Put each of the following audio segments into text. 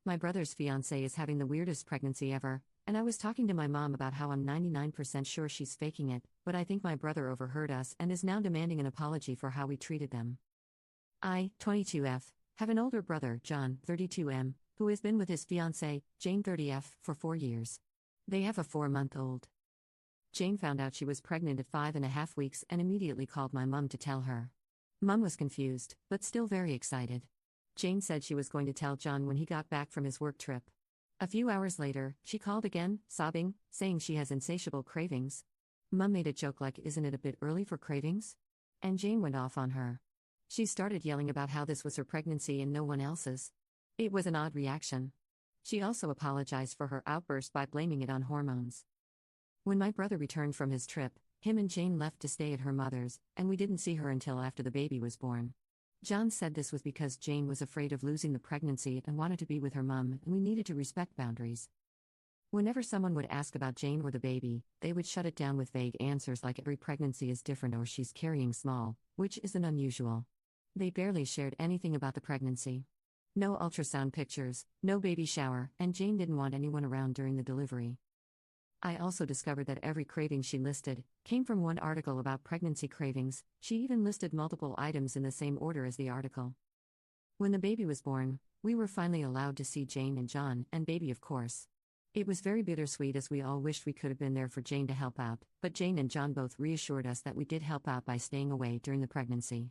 My brother's fiancé is having the weirdest pregnancy ever, and I was talking to my mom about how I'm 99% sure she's faking it, but I think my brother overheard us and is now demanding an apology for how we treated them. I, 22F, have an older brother, John, 32M, who has been with his fiancée, Jane, 30F, for 4 years. They have a 4-month-old. Jane found out she was pregnant at 5.5 weeks and immediately called my mom to tell her. Mom was confused, but still very excited. Jane said she was going to tell John when he got back from his work trip. A few hours later, she called again, sobbing, saying she has insatiable cravings. Mom made a joke like, "Isn't it a bit early for cravings?" And Jane went off on her. She started yelling about how this was her pregnancy and no one else's. It was an odd reaction. She also apologized for her outburst by blaming it on hormones. When my brother returned from his trip, him and Jane left to stay at her mother's, and we didn't see her until after the baby was born. John said this was because Jane was afraid of losing the pregnancy and wanted to be with her mom, and we needed to respect boundaries. Whenever someone would ask about Jane or the baby, they would shut it down with vague answers like every pregnancy is different or she's carrying small, which isn't unusual. They barely shared anything about the pregnancy. No ultrasound pictures, no baby shower, and Jane didn't want anyone around during the delivery. I also discovered that every craving she listed came from one article about pregnancy cravings. She even listed multiple items in the same order as the article. When the baby was born, we were finally allowed to see Jane and John, and baby of course. It was very bittersweet as we all wished we could have been there for Jane to help out, but Jane and John both reassured us that we did help out by staying away during the pregnancy.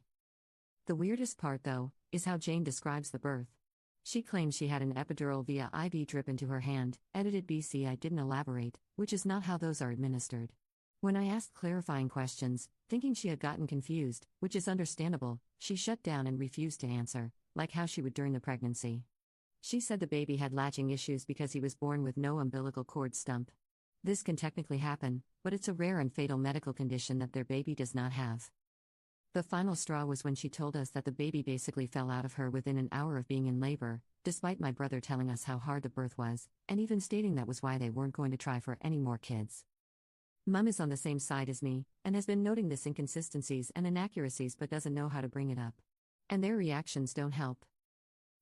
The weirdest part, though, is how Jane describes the birth. She claims she had an epidural via IV drip into her hand, edited BC. I didn't elaborate, which is not how those are administered. When I asked clarifying questions, thinking she had gotten confused, which is understandable, she shut down and refused to answer, like how she would during the pregnancy. She said the baby had latching issues because he was born with no umbilical cord stump. This can technically happen, but it's a rare and fatal medical condition that their baby does not have. The final straw was when she told us that the baby basically fell out of her within an hour of being in labor, despite my brother telling us how hard the birth was, and even stating that was why they weren't going to try for any more kids. Mum is on the same side as me, and has been noting this inconsistencies and inaccuracies but doesn't know how to bring it up. And their reactions don't help.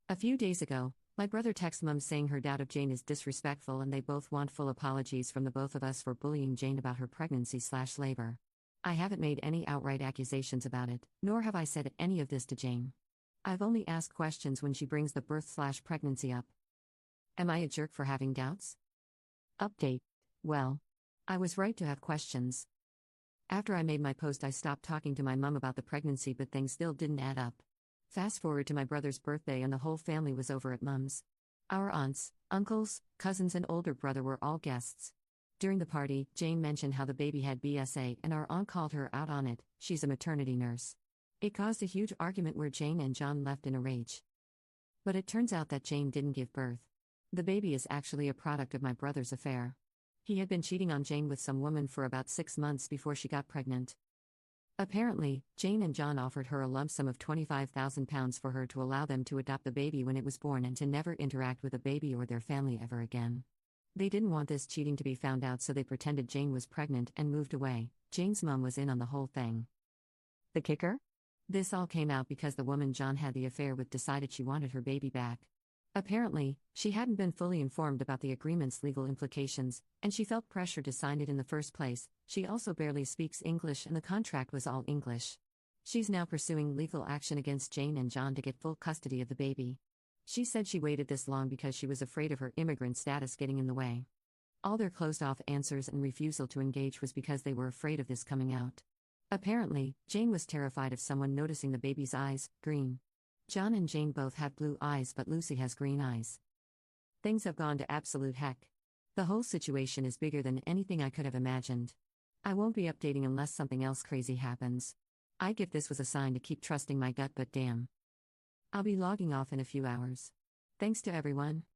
A few days ago, my brother texted Mum saying her doubt of Jane is disrespectful and they both want full apologies from the both of us for bullying Jane about her pregnancy/labor. I haven't made any outright accusations about it, nor have I said any of this to Jane. I've only asked questions when she brings the birth/pregnancy up. Am I a jerk for having doubts? Update. Well, I was right to have questions. After I made my post, I stopped talking to my mum about the pregnancy, but things still didn't add up. Fast forward to my brother's birthday and the whole family was over at Mum's. Our aunts, uncles, cousins and older brother were all guests. During the party, Jane mentioned how the baby had BSA and our aunt called her out on it. She's a maternity nurse. It caused a huge argument where Jane and John left in a rage. But it turns out that Jane didn't give birth. The baby is actually a product of my brother's affair. He had been cheating on Jane with some woman for about 6 months before she got pregnant. Apparently, Jane and John offered her a lump sum of £25,000 for her to allow them to adopt the baby when it was born and to never interact with the baby or their family ever again. They didn't want this cheating to be found out, so they pretended Jane was pregnant and moved away. Jane's mom was in on the whole thing. The kicker? This all came out because the woman John had the affair with decided she wanted her baby back. Apparently, she hadn't been fully informed about the agreement's legal implications, and she felt pressure to sign it in the first place. She also barely speaks English and the contract was all English. She's now pursuing legal action against Jane and John to get full custody of the baby. She said she waited this long because she was afraid of her immigrant status getting in the way. All their closed-off answers and refusal to engage was because they were afraid of this coming out. Apparently, Jane was terrified of someone noticing the baby's eyes, green. John and Jane both have blue eyes, but Lucy has green eyes. Things have gone to absolute heck. The whole situation is bigger than anything I could have imagined. I won't be updating unless something else crazy happens. I give this was a sign to keep trusting my gut, but damn. I'll be logging off in a few hours. Thanks to everyone.